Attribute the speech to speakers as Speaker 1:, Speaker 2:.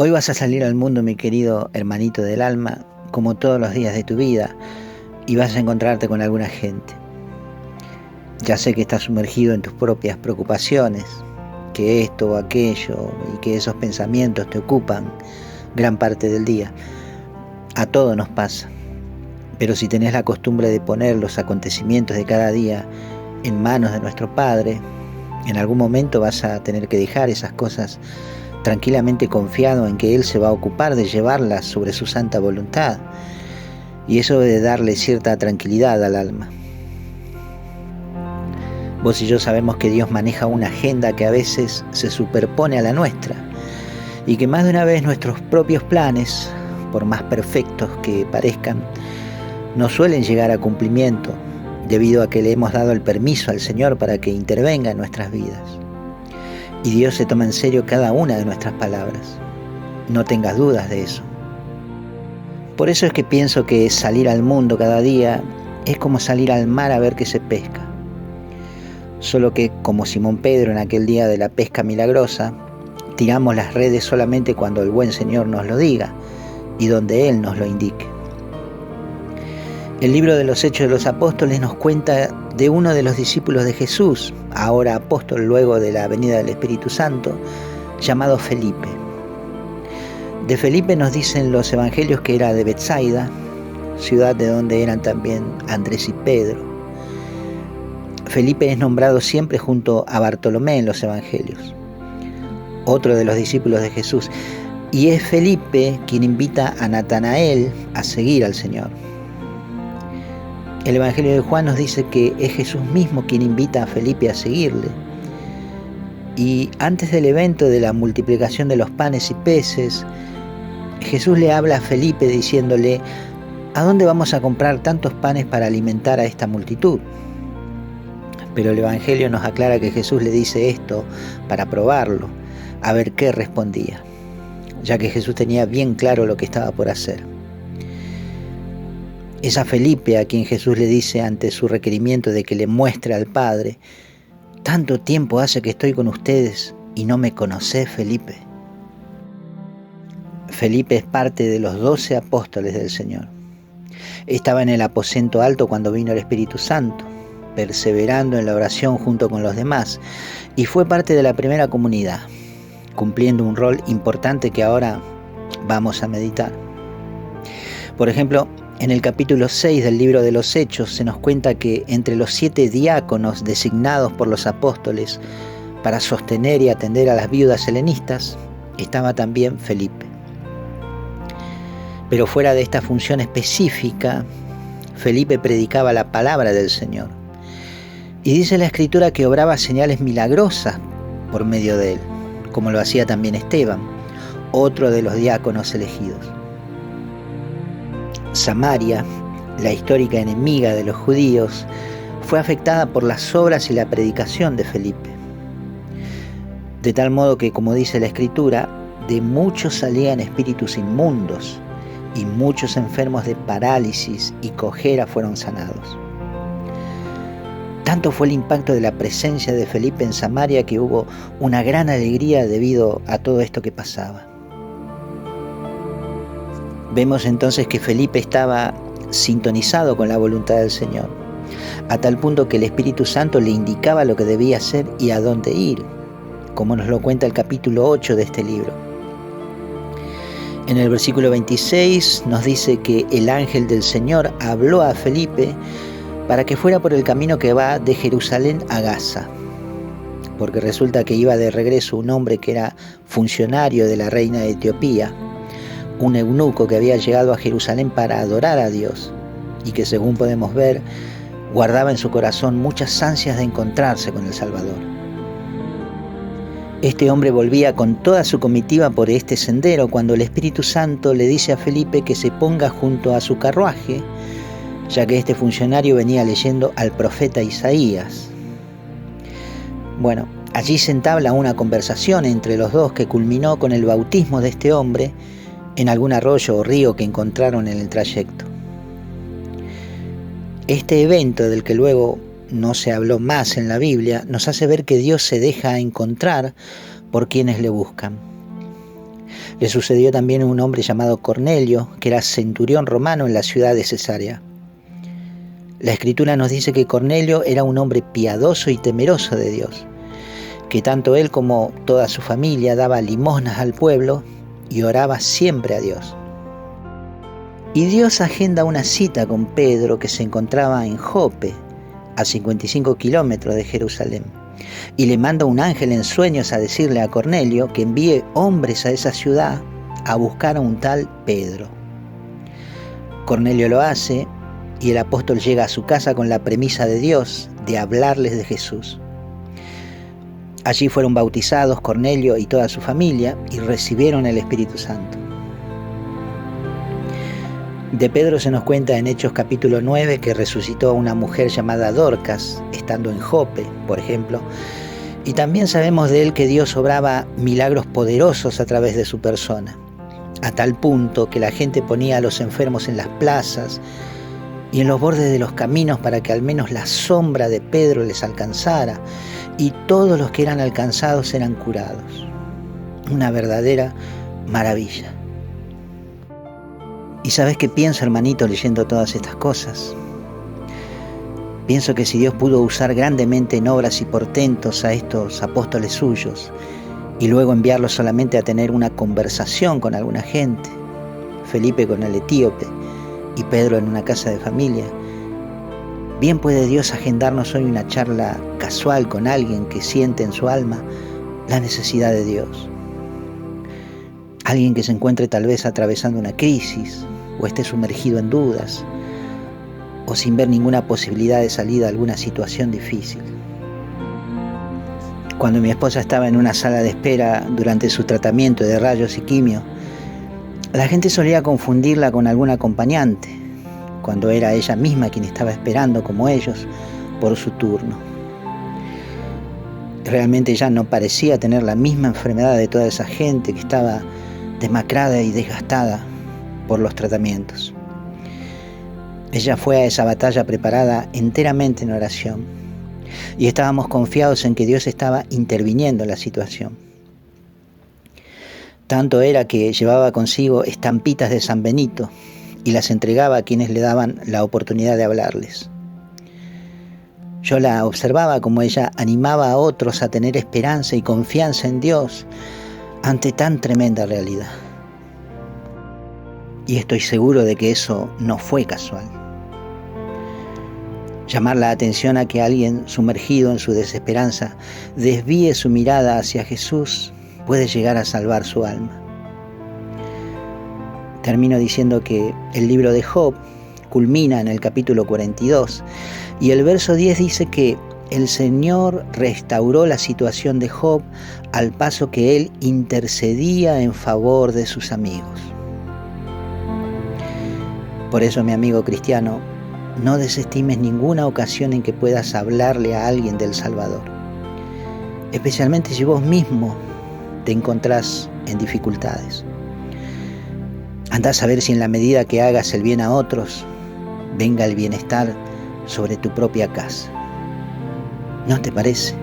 Speaker 1: Hoy vas a salir al mundo, mi querido hermanito del alma, como todos los días de tu vida, y vas a encontrarte con alguna gente. Ya sé que estás sumergido en tus propias preocupaciones, que esto o aquello y que esos pensamientos te ocupan gran parte del día. A todos nos pasa, pero si tenés la costumbre de poner los acontecimientos de cada día en manos de nuestro Padre, en algún momento vas a tener que dejar esas cosas tranquilamente confiado en que Él se va a ocupar de llevarlas sobre su santa voluntad, y eso debe darle cierta tranquilidad al alma. Vos y yo sabemos que Dios maneja una agenda que a veces se superpone a la nuestra, y que más de una vez nuestros propios planes, por más perfectos que parezcan, no suelen llegar a cumplimiento, debido a que le hemos dado el permiso al Señor para que intervenga en nuestras vidas. Y Dios se toma en serio cada una de nuestras palabras. No tengas dudas de eso. Por eso es que pienso que salir al mundo cada día es como salir al mar a ver qué se pesca. Solo que, como Simón Pedro en aquel día de la pesca milagrosa, tiramos las redes solamente cuando el buen Señor nos lo diga y donde Él nos lo indique. El libro de los Hechos de los Apóstoles nos cuenta de uno de los discípulos de Jesús, ahora apóstol luego de la venida del Espíritu Santo, llamado Felipe. De Felipe nos dicen los evangelios que era de Betsaida, ciudad de donde eran también Andrés y Pedro. Felipe es nombrado siempre junto a Bartolomé en los evangelios, otro de los discípulos de Jesús, y es Felipe quien invita a Natanael a seguir al Señor. El Evangelio de Juan nos dice que es Jesús mismo quien invita a Felipe a seguirle. Y antes del evento de la multiplicación de los panes y peces, Jesús le habla a Felipe diciéndole: ¿a dónde vamos a comprar tantos panes para alimentar a esta multitud? Pero el Evangelio nos aclara que Jesús le dice esto para probarlo, a ver qué respondía, ya que Jesús tenía bien claro lo que estaba por hacer. Es a Felipe a quien Jesús le dice ante su requerimiento de que le muestre al Padre: tanto tiempo hace que estoy con ustedes y no me conocés, Felipe. Felipe es parte de los 12 apóstoles del Señor. Estaba en el aposento alto cuando vino el Espíritu Santo, perseverando en la oración junto con los demás, y fue parte de la primera comunidad, cumpliendo un rol importante que ahora vamos a meditar. Por ejemplo, en el capítulo 6 del libro de los Hechos se nos cuenta que entre los 7 diáconos designados por los apóstoles para sostener y atender a las viudas helenistas estaba también Felipe. Pero fuera de esta función específica, Felipe predicaba la palabra del Señor. Y dice la Escritura que obraba señales milagrosas por medio de él, como lo hacía también Esteban, otro de los diáconos elegidos. Samaria, la histórica enemiga de los judíos, fue afectada por las obras y la predicación de Felipe. De tal modo que, como dice la Escritura, de muchos salían espíritus inmundos y muchos enfermos de parálisis y cojera fueron sanados. Tanto fue el impacto de la presencia de Felipe en Samaria que hubo una gran alegría debido a todo esto que pasaba. Vemos entonces que Felipe estaba sintonizado con la voluntad del Señor, a tal punto que el Espíritu Santo le indicaba lo que debía hacer y a dónde ir, como nos lo cuenta el capítulo 8 de este libro. En el versículo 26 nos dice que el ángel del Señor habló a Felipe para que fuera por el camino que va de Jerusalén a Gaza, porque resulta que iba de regreso un hombre que era funcionario de la reina de Etiopía, un eunuco que había llegado a Jerusalén para adorar a Dios y que, según podemos ver, guardaba en su corazón muchas ansias de encontrarse con el Salvador. Este hombre volvía con toda su comitiva por este sendero cuando el Espíritu Santo le dice a Felipe que se ponga junto a su carruaje, ya que este funcionario venía leyendo al profeta Isaías. Bueno, allí se entabla una conversación entre los dos que culminó con el bautismo de este hombre en algún arroyo o río que encontraron en el trayecto. Este evento, del que luego no se habló más en la Biblia, nos hace ver que Dios se deja encontrar por quienes le buscan. Le sucedió también a un hombre llamado Cornelio, que era centurión romano en la ciudad de Cesarea. La Escritura nos dice que Cornelio era un hombre piadoso y temeroso de Dios, que tanto él como toda su familia daba limosnas al pueblo y oraba siempre a Dios. Y Dios agenda una cita con Pedro, que se encontraba en Jope, a 55 kilómetros de Jerusalén, y le manda un ángel en sueños a decirle a Cornelio que envíe hombres a esa ciudad a buscar a un tal Pedro. Cornelio lo hace y el apóstol llega a su casa con la premisa de Dios de hablarles de Jesús. Allí fueron bautizados Cornelio y toda su familia y recibieron el Espíritu Santo. De Pedro se nos cuenta en Hechos capítulo 9 que resucitó a una mujer llamada Dorcas, estando en Jope, por ejemplo, y también sabemos de él que Dios obraba milagros poderosos a través de su persona, a tal punto que la gente ponía a los enfermos en las plazas y en los bordes de los caminos para que al menos la sombra de Pedro les alcanzara, y todos los que eran alcanzados eran curados. Una verdadera maravilla. ¿Y sabes qué pienso, hermanito, leyendo todas estas cosas? Pienso que si Dios pudo usar grandemente en obras y portentos a estos apóstoles suyos y luego enviarlos solamente a tener una conversación con alguna gente, Felipe con el etíope y Pedro en una casa de familia, bien puede Dios agendarnos hoy una charla casual con alguien que siente en su alma la necesidad de Dios. Alguien que se encuentre tal vez atravesando una crisis o esté sumergido en dudas o sin ver ninguna posibilidad de salida a alguna situación difícil. Cuando mi esposa estaba en una sala de espera durante su tratamiento de rayos y quimio, la gente solía confundirla con algún acompañante, cuando era ella misma quien estaba esperando, como ellos, por su turno. Realmente ella no parecía tener la misma enfermedad de toda esa gente que estaba demacrada y desgastada por los tratamientos. Ella fue a esa batalla preparada enteramente en oración y estábamos confiados en que Dios estaba interviniendo en la situación. Tanto era que llevaba consigo estampitas de San Benito y las entregaba a quienes le daban la oportunidad de hablarles. Yo la observaba como ella animaba a otros a tener esperanza y confianza en Dios ante tan tremenda realidad. Y estoy seguro de que eso no fue casual. Llamar la atención a que alguien sumergido en su desesperanza desvíe su mirada hacia Jesús puede llegar a salvar su alma. Termino diciendo que el libro de Job culmina en el capítulo 42 y el verso 10 dice que el Señor restauró la situación de Job al paso que él intercedía en favor de sus amigos. Por eso, mi amigo cristiano, no desestimes ninguna ocasión en que puedas hablarle a alguien del Salvador, especialmente si vos mismo te encontrás en dificultades. Andá a saber si en la medida que hagas el bien a otros, venga el bienestar sobre tu propia casa. ¿No te parece?